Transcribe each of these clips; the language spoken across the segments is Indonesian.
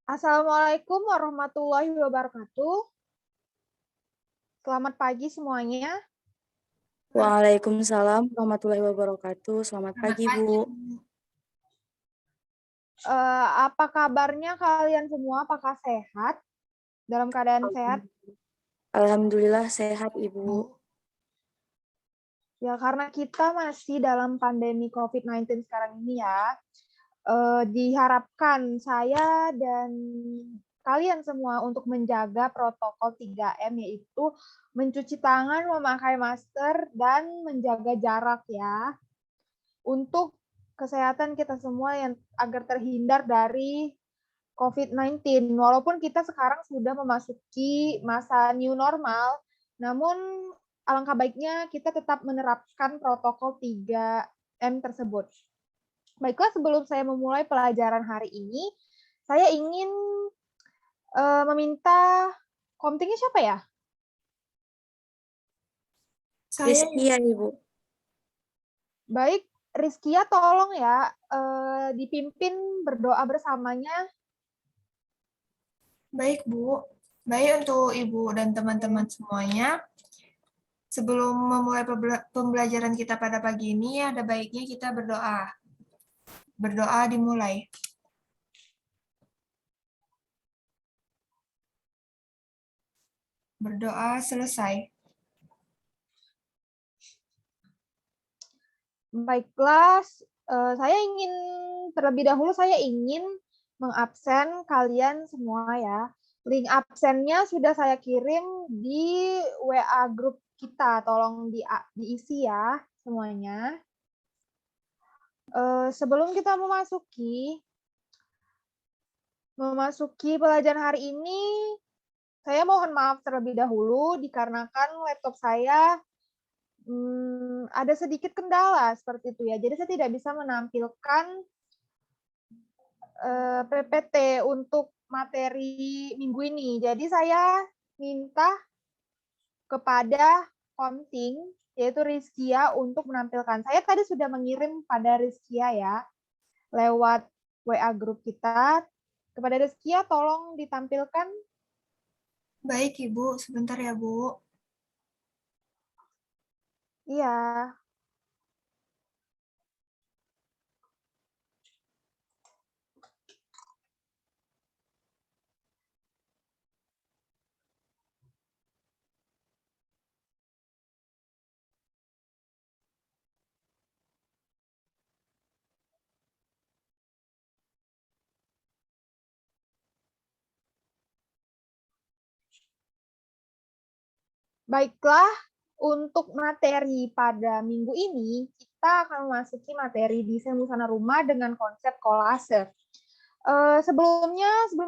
Assalamualaikum warahmatullahi wabarakatuh. Selamat pagi semuanya. Waalaikumsalam warahmatullahi wabarakatuh. Selamat Selamat pagi, pagi, Bu. Bu. Apa kabarnya kalian semua? Apakah sehat? Dalam keadaan sehat? Alhamdulillah sehat, Ibu. Ya, karena kita masih dalam pandemi COVID-19 sekarang ini ya, diharapkan saya dan kalian semua untuk menjaga protokol 3M, yaitu mencuci tangan, memakai masker, dan menjaga jarak ya. Untuk kesehatan kita semua yang agar terhindar dari COVID-19. Walaupun kita sekarang sudah memasuki masa new normal, namun alangkah baiknya kita tetap menerapkan protokol 3M tersebut. Baiklah, sebelum saya memulai pelajaran hari ini, saya ingin meminta komtingnya siapa ya? Saya Rizky ya, Ibu. Baik, Rizkia tolong ya dipimpin berdoa bersamanya. baik, Bu. Baik untuk Ibu dan teman-teman semuanya. Sebelum memulai pembelajaran kita pada pagi ini, ada baiknya kita berdoa. Berdoa dimulai. Berdoa selesai. Baiklah, terlebih dahulu saya ingin mengabsen kalian semua ya. Link absennya sudah saya kirim di WA grup kita, tolong diisi ya semuanya. Sebelum kita memasuki pelajaran hari ini, saya mohon maaf terlebih dahulu dikarenakan laptop saya ada sedikit kendala seperti itu ya. Jadi saya tidak bisa menampilkan PPT untuk materi minggu ini. Jadi saya minta kepada Komting, yaitu Rizkia, untuk menampilkan. Saya tadi sudah mengirim pada Rizkia ya, lewat WA grup kita. Kepada Rizkia, tolong ditampilkan. Baik, Ibu. Sebentar ya, Bu. Iya. Baiklah, untuk materi pada minggu ini, kita akan memasuki materi desain busana rumah dengan konsep kolase. Sebelum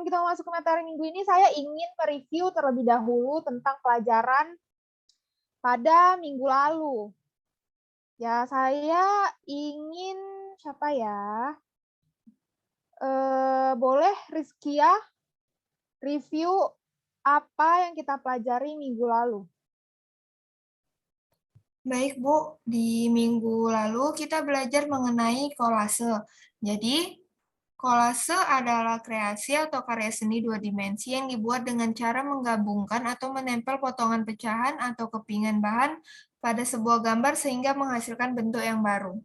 kita masuk ke materi minggu ini, saya ingin mereview terlebih dahulu tentang pelajaran pada minggu lalu. Ya, saya ingin siapa ya? Boleh Rizkia review apa yang kita pelajari minggu lalu? Baik, Bu. Di minggu lalu kita belajar mengenai kolase. Jadi, kolase adalah kreasi atau karya seni dua dimensi yang dibuat dengan cara menggabungkan atau menempel potongan pecahan atau kepingan bahan pada sebuah gambar sehingga menghasilkan bentuk yang baru.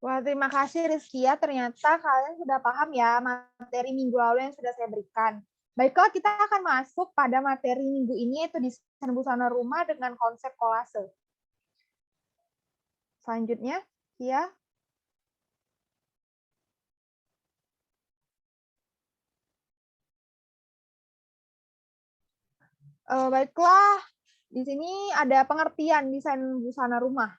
Wah, terima kasih Rizkia. Ternyata kalian sudah paham ya materi minggu lalu yang sudah saya berikan. Baiklah, kita akan masuk pada materi minggu ini, yaitu desain busana rumah dengan konsep kolase. Selanjutnya, ya. Baiklah, di sini ada pengertian desain busana rumah.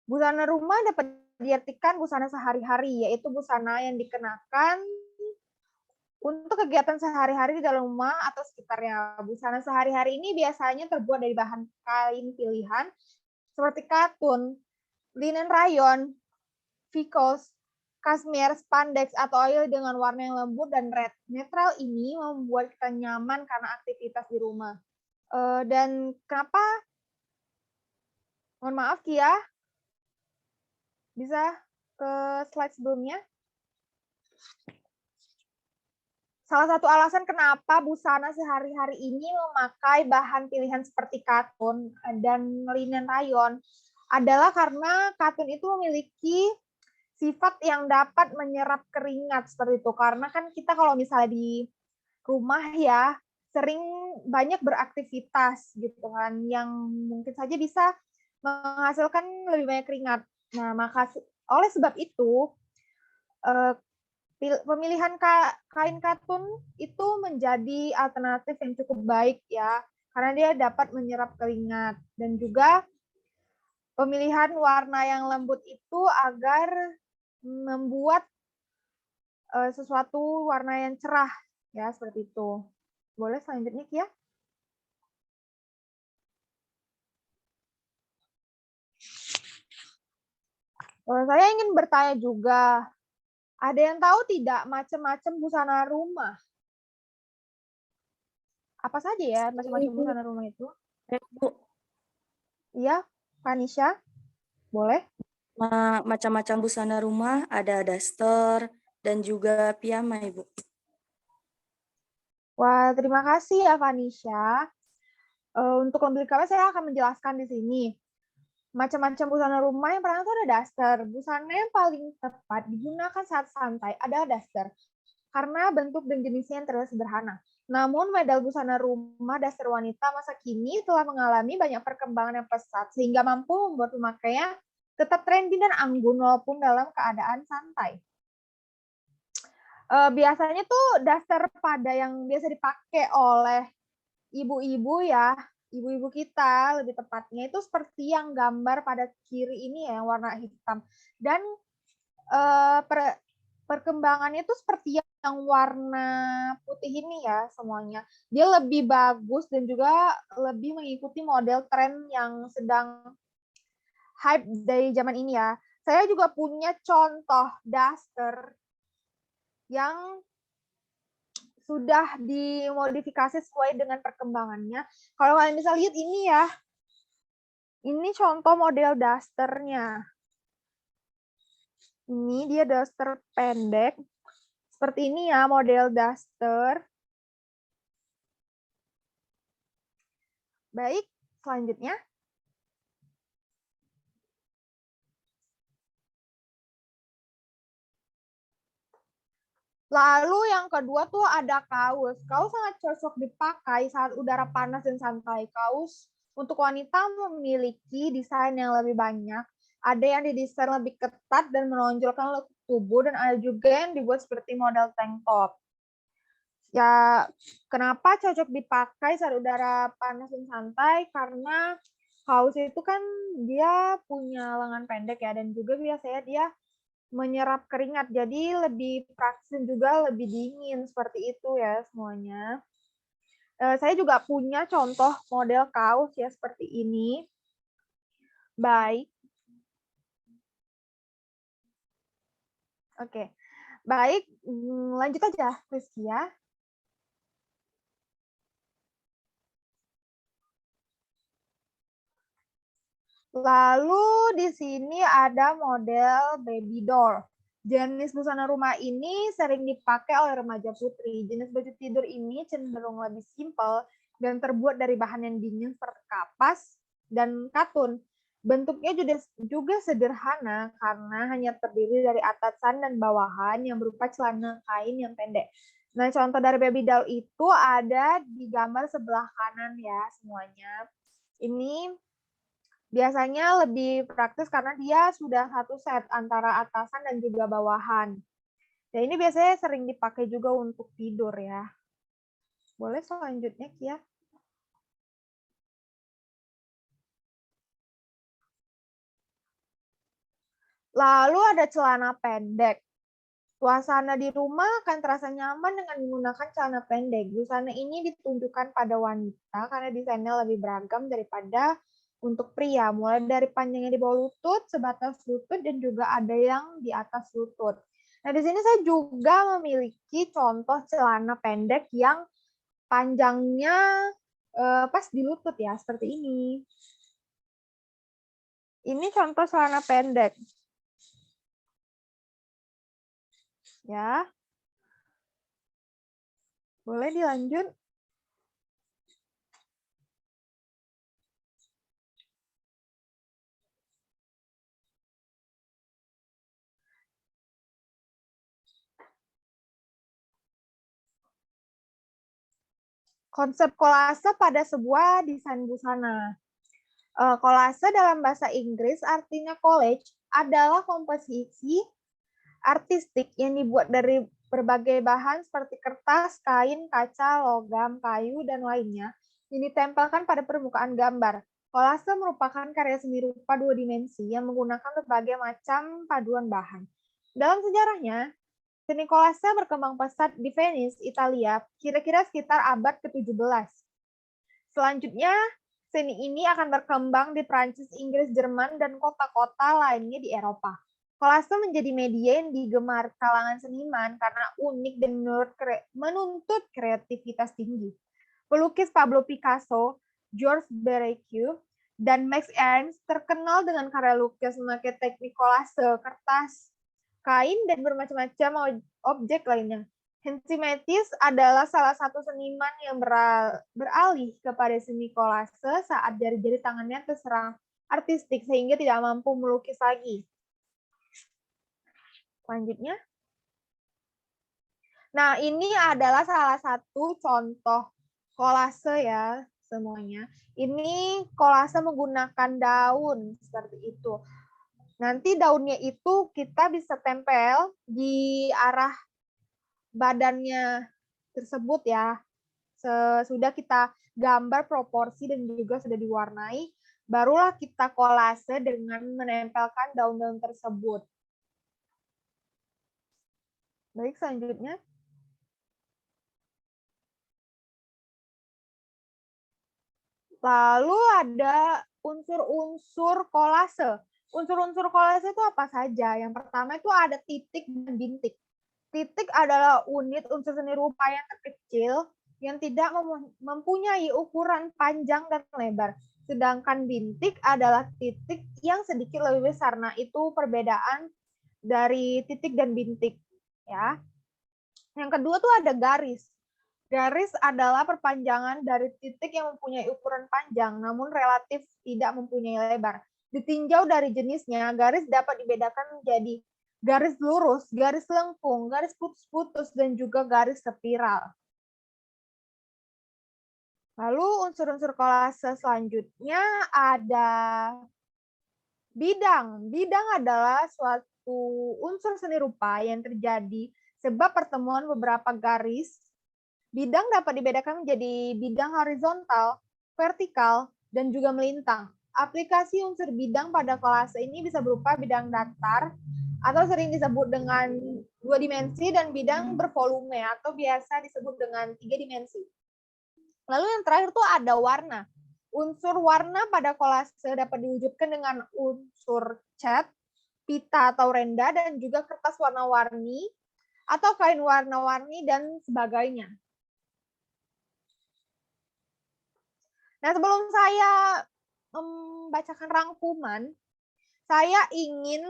Busana rumah dapat diartikan busana sehari-hari, yaitu busana yang dikenakan untuk kegiatan sehari-hari di dalam rumah atau sekitarnya. Busana sehari-hari ini biasanya terbuat dari bahan kain pilihan seperti katun, linen rayon, viscose, kasmir, spandex, atau oil dengan warna yang lembut dan red. Netral ini membuat kita nyaman karena aktivitas di rumah. Dan kenapa? Mohon maaf, Kia. Bisa ke slide sebelumnya? Salah satu alasan kenapa busana sehari-hari ini memakai bahan pilihan seperti katun dan linen rayon adalah karena katun itu memiliki sifat yang dapat menyerap keringat seperti itu. Karena kan kita kalau misalnya di rumah ya sering banyak beraktivitas gitu kan yang mungkin saja bisa menghasilkan lebih banyak keringat. Nah, maka oleh sebab itu pemilihan kain katun itu menjadi alternatif yang cukup baik ya, karena dia dapat menyerap keringat dan juga pemilihan warna yang lembut itu agar membuat sesuatu warna yang cerah ya seperti itu. Boleh selanjutnya Kia? Saya ingin bertanya juga, ada yang tahu tidak macam-macam busana rumah? Apa saja ya macam-macam Ibu. busana rumah itu? Bu, Iya, Vanisha, boleh? macam-macam busana rumah, ada daster dan juga piyama, Ibu. Wah, terima kasih ya Vanisha. Untuk lebih lengkapnya saya akan menjelaskan di sini. Macam-macam busana rumah yang pertama itu ada daster. Busana yang paling tepat digunakan saat santai adalah daster. Karena bentuk dan jenisnya yang terlihat sederhana. Namun model busana rumah daster wanita masa kini telah mengalami banyak perkembangan yang pesat sehingga mampu membuat pemakainya tetap trendy dan anggun walaupun dalam keadaan santai. Biasanya tuh daster pada yang biasa dipakai oleh ibu-ibu ya, ibu-ibu kita lebih tepatnya itu seperti yang gambar pada kiri ini ya, yang warna hitam. Dan perkembangannya itu seperti yang warna putih ini ya semuanya. Dia lebih bagus dan juga lebih mengikuti model tren yang sedang hype dari zaman ini ya. Saya juga punya contoh daster yang sudah dimodifikasi sesuai dengan perkembangannya. Kalau kalian bisa lihat ini ya, ini contoh model dasternya. Ini dia daster pendek. Seperti ini ya model daster. Baik, selanjutnya. Lalu yang kedua tuh ada kaos. Kaos sangat cocok dipakai saat udara panas dan santai. Kaos untuk wanita memiliki desain yang lebih banyak. Ada yang didesain lebih ketat dan menonjolkan lekuk tubuh, dan ada juga yang dibuat seperti model tank top. Ya, kenapa cocok dipakai saat udara panas dan santai? Karena kaos itu kan dia punya lengan pendek ya, dan juga biasanya dia menyerap keringat, jadi lebih praktis dan juga lebih dingin seperti itu ya semuanya. Saya juga punya contoh model kaos ya seperti ini. Baik. Oke. Baik, lanjut aja Rizky ya. Lalu di sini ada model baby doll. Jenis busana rumah ini sering dipakai oleh remaja putri. Jenis baju tidur ini cenderung lebih simpel dan terbuat dari bahan yang dingin seperti kapas dan katun. Bentuknya juga sederhana karena hanya terdiri dari atasan dan bawahan yang berupa celana kain yang pendek. Nah, contoh dari baby doll itu ada di gambar sebelah kanan ya semuanya. Ini biasanya lebih praktis karena dia sudah satu set antara atasan dan juga bawahan. Dan ini biasanya sering dipakai juga untuk tidur ya. Boleh selanjutnya Kia. Lalu ada celana pendek. Suasana di rumah akan terasa nyaman dengan menggunakan celana pendek. Busana ini ditunjukkan pada wanita karena desainnya lebih beragam daripada untuk pria. Mulai dari panjangnya di bawah lutut, sebatas lutut, dan juga ada yang di atas lutut. Nah, di sini saya juga memiliki contoh celana pendek yang panjangnya pas di lutut ya, seperti ini. Ini contoh celana pendek. Ya. Boleh dilanjut? Konsep kolase pada sebuah desain busana. Kolase dalam bahasa Inggris artinya collage adalah komposisi artistik yang dibuat dari berbagai bahan seperti kertas, kain, kaca, logam, kayu, dan lainnya yang ditempelkan pada permukaan gambar. Kolase merupakan karya seni rupa dua dimensi yang menggunakan berbagai macam paduan bahan. Dalam sejarahnya, seni kolase berkembang pesat di Venice, Italia, kira-kira sekitar abad ke-17. Selanjutnya, seni ini akan berkembang di Prancis, Inggris, Jerman, dan kota-kota lainnya di Eropa. Kolase menjadi media yang digemar kalangan seniman karena unik dan menuntut kreativitas tinggi. Pelukis Pablo Picasso, Georges Braque, dan Max Ernst terkenal dengan karya lukis memakai teknik kolase, kertas, kain, dan bermacam-macam objek lainnya. Henry Matisse adalah salah satu seniman yang beralih kepada seni kolase saat jari-jari tangannya terserang artistik sehingga tidak mampu melukis lagi. Selanjutnya. Nah, ini adalah salah satu contoh kolase ya semuanya. Ini kolase menggunakan daun seperti itu. Nanti daunnya itu kita bisa tempel di arah badannya tersebut ya. Sesudah kita gambar proporsi dan juga sudah diwarnai, barulah kita kolase dengan menempelkan daun-daun tersebut. Baik, selanjutnya. Lalu ada unsur-unsur kolase. Unsur-unsur kolase itu apa saja? Yang pertama itu ada titik dan bintik. Titik adalah unit unsur seni rupa yang terkecil yang tidak mempunyai ukuran panjang dan lebar. Sedangkan bintik adalah titik yang sedikit lebih besar. Nah, itu perbedaan dari titik dan bintik. Ya. Yang kedua tuh ada garis. Garis adalah perpanjangan dari titik yang mempunyai ukuran panjang, namun relatif tidak mempunyai lebar. Ditinjau dari jenisnya, garis dapat dibedakan menjadi garis lurus, garis lengkung, garis putus-putus, dan juga garis spiral. Lalu unsur-unsur kolase selanjutnya ada bidang. Bidang adalah suatu unsur seni rupa yang terjadi sebab pertemuan beberapa garis. Bidang dapat dibedakan menjadi bidang horizontal, vertikal, dan juga melintang. Aplikasi unsur bidang pada kolase ini bisa berupa bidang datar, atau sering disebut dengan 2 dimensi, dan bidang bervolume, atau biasa disebut dengan 3 dimensi. Lalu yang terakhir tuh ada warna. Unsur warna pada kolase dapat diwujudkan dengan unsur cat, pita atau renda, dan juga kertas warna-warni, atau kain warna-warni, dan sebagainya. Nah, sebelum saya membacakan rangkuman, saya ingin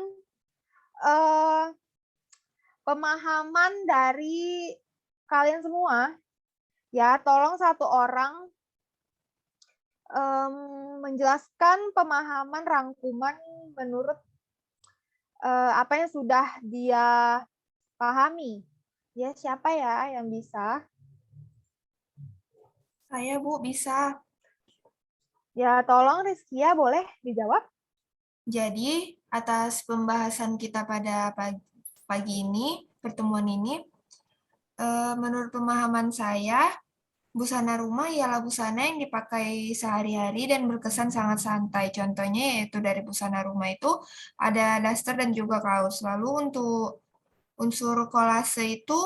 pemahaman dari kalian semua. Ya, tolong satu orang menjelaskan pemahaman rangkuman menurut apa yang sudah dia pahami. Ya, siapa ya yang bisa? Saya, Bu, bisa. Ya, tolong Rizkia boleh dijawab. Jadi, atas pembahasan kita pada pagi ini, pertemuan ini, menurut pemahaman saya, busana rumah ialah busana yang dipakai sehari-hari dan berkesan sangat santai. Contohnya yaitu dari busana rumah itu ada daster dan juga kaos. Lalu untuk unsur kolase itu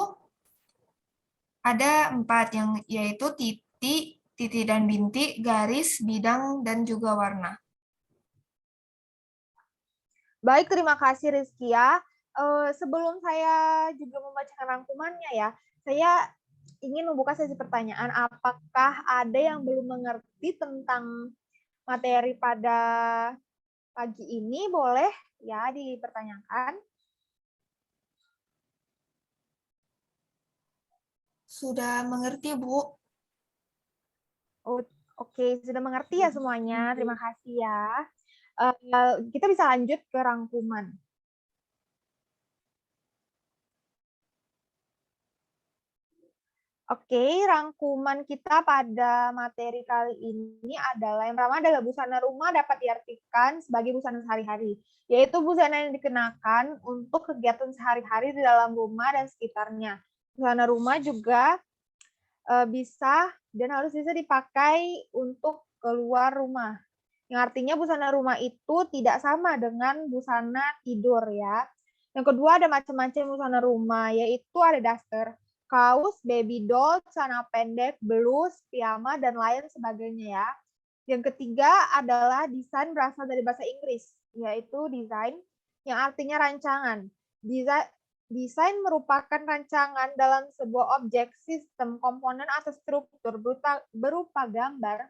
ada 4, yaitu titik dan bintik, garis, bidang, dan juga warna. Baik, terima kasih Rizkia. Sebelum saya juga membacakan rangkumannya ya, saya ingin membuka sesi pertanyaan. Apakah ada yang belum mengerti tentang materi pada pagi ini? Boleh ya dipertanyakan. Sudah mengerti, Bu. Oh, oke, sudah mengerti ya semuanya. Terima kasih ya. Kita bisa lanjut ke rangkuman. Oke, rangkuman kita pada materi kali ini adalah yang pertama adalah busana rumah dapat diartikan sebagai busana sehari-hari, yaitu busana yang dikenakan untuk kegiatan sehari-hari di dalam rumah dan sekitarnya. Busana rumah juga bisa dan harus bisa dipakai untuk keluar rumah. Yang artinya busana rumah itu tidak sama dengan busana tidur ya. Yang kedua ada macam-macam busana rumah, yaitu ada daster, kaos, baby doll, celana pendek, blus, piyama, dan lain sebagainya ya. Yang ketiga adalah desain berasal dari bahasa Inggris, yaitu desain yang artinya rancangan. Desain merupakan rancangan dalam sebuah objek, sistem, komponen, atau struktur berupa gambar,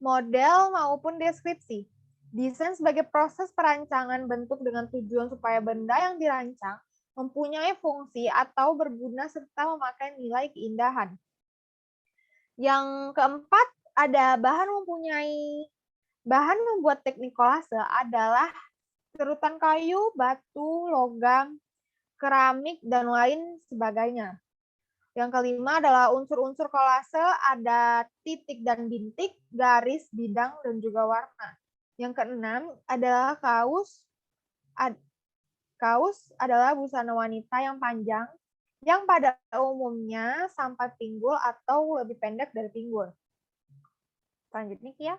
model, maupun deskripsi. Desain sebagai proses perancangan bentuk dengan tujuan supaya benda yang dirancang mempunyai fungsi atau berguna serta memakai nilai keindahan. Yang keempat, ada bahan membuat teknik kolase adalah serutan kayu, batu, logam, keramik, dan lain sebagainya. Yang kelima adalah unsur-unsur kolase, ada titik dan bintik, garis, bidang, dan juga warna. Yang keenam adalah kaos. Kaos adalah busana wanita yang panjang, yang pada umumnya sampai pinggul atau lebih pendek dari pinggul. Selanjutnya, Kia.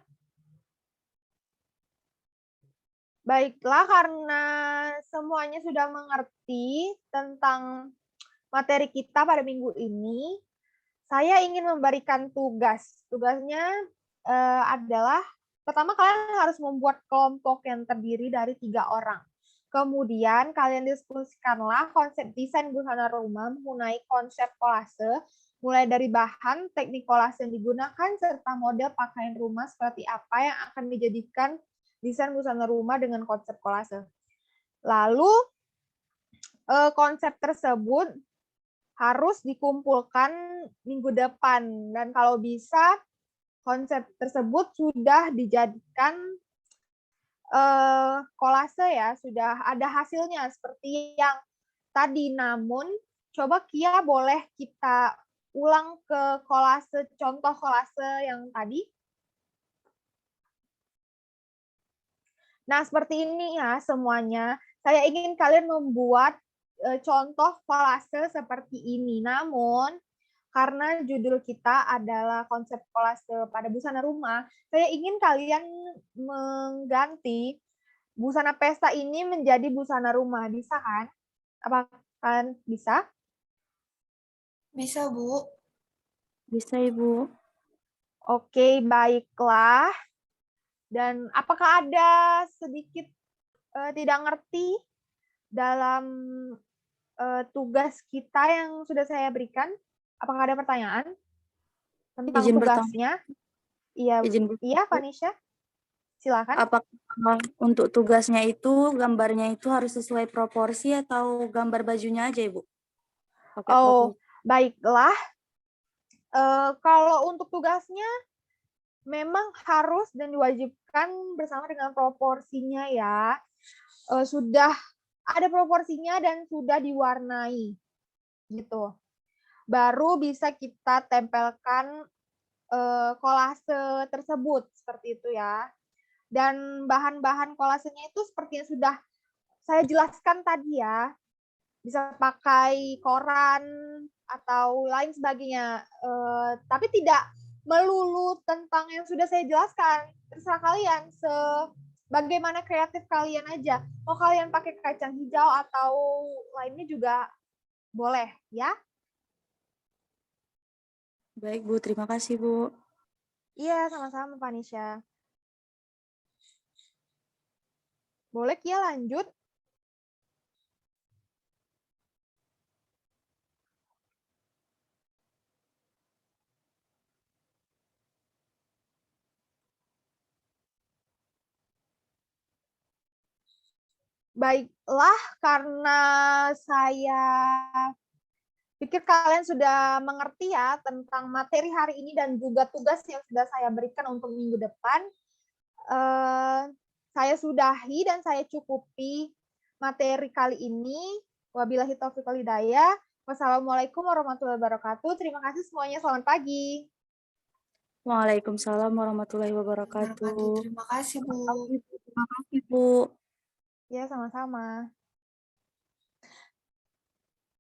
Baiklah, karena semuanya sudah mengerti tentang materi kita pada minggu ini, saya ingin memberikan tugas. Tugasnya adalah, pertama kalian harus membuat kelompok yang terdiri dari 3 orang. Kemudian kalian diskusikanlah konsep desain busana rumah menggunakan konsep kolase, mulai dari bahan, teknik kolase yang digunakan, serta model pakaian rumah seperti apa yang akan dijadikan desain busana rumah dengan konsep kolase. Lalu konsep tersebut harus dikumpulkan minggu depan, dan kalau bisa konsep tersebut sudah dijadikan kolase ya, sudah ada hasilnya seperti yang tadi. Namun coba Kia boleh kita ulang ke kolase, contoh kolase yang tadi. Nah, seperti ini ya semuanya. Saya ingin kalian membuat contoh kolase seperti ini. Namun, karena judul kita adalah konsep kolase pada busana rumah, saya ingin kalian mengganti busana pesta ini menjadi busana rumah. Bisa kan? Apa kalian bisa? Bisa, Bu. Bisa, Ibu. Oke, baiklah. Dan apakah ada sedikit tidak ngerti dalam tugas kita yang sudah saya berikan? Apakah ada pertanyaan tentang Izin bertanya, tugasnya? Iya, izin iya, bertanya, Vanisha, silakan. apakah untuk tugasnya itu gambarnya itu harus sesuai proporsi atau gambar bajunya aja, Ibu? Pakai Oh, proporsi. baiklah. Kalau untuk tugasnya memang harus dan diwajibkan bersama dengan proporsinya ya. Sudah ada proporsinya dan sudah diwarnai gitu. Baru bisa kita tempelkan kolase tersebut seperti itu ya. Dan bahan-bahan kolasenya itu seperti yang sudah saya jelaskan tadi ya. Bisa pakai koran atau lain sebagainya. Tapi tidak melulu tentang yang sudah saya jelaskan. Terserah kalian, bagaimana kreatif kalian aja. Mau kalian pakai kacang hijau atau lainnya juga boleh ya. Baik, Bu. Terima kasih, Bu. Iya, sama-sama Vanisha. Boleh Kia lanjut? Baiklah, karena saya Pikir kalian sudah mengerti ya tentang materi hari ini dan juga tugas yang sudah saya berikan untuk minggu depan. Saya sudahi dan saya cukupi materi kali ini. Wabillahi taufiq wal hidayah. Wassalamualaikum warahmatullahi wabarakatuh. Terima kasih semuanya. Selamat pagi. Waalaikumsalam warahmatullahi wabarakatuh. Terima kasih, Bu. Terima kasih, Bu. Ya, sama-sama.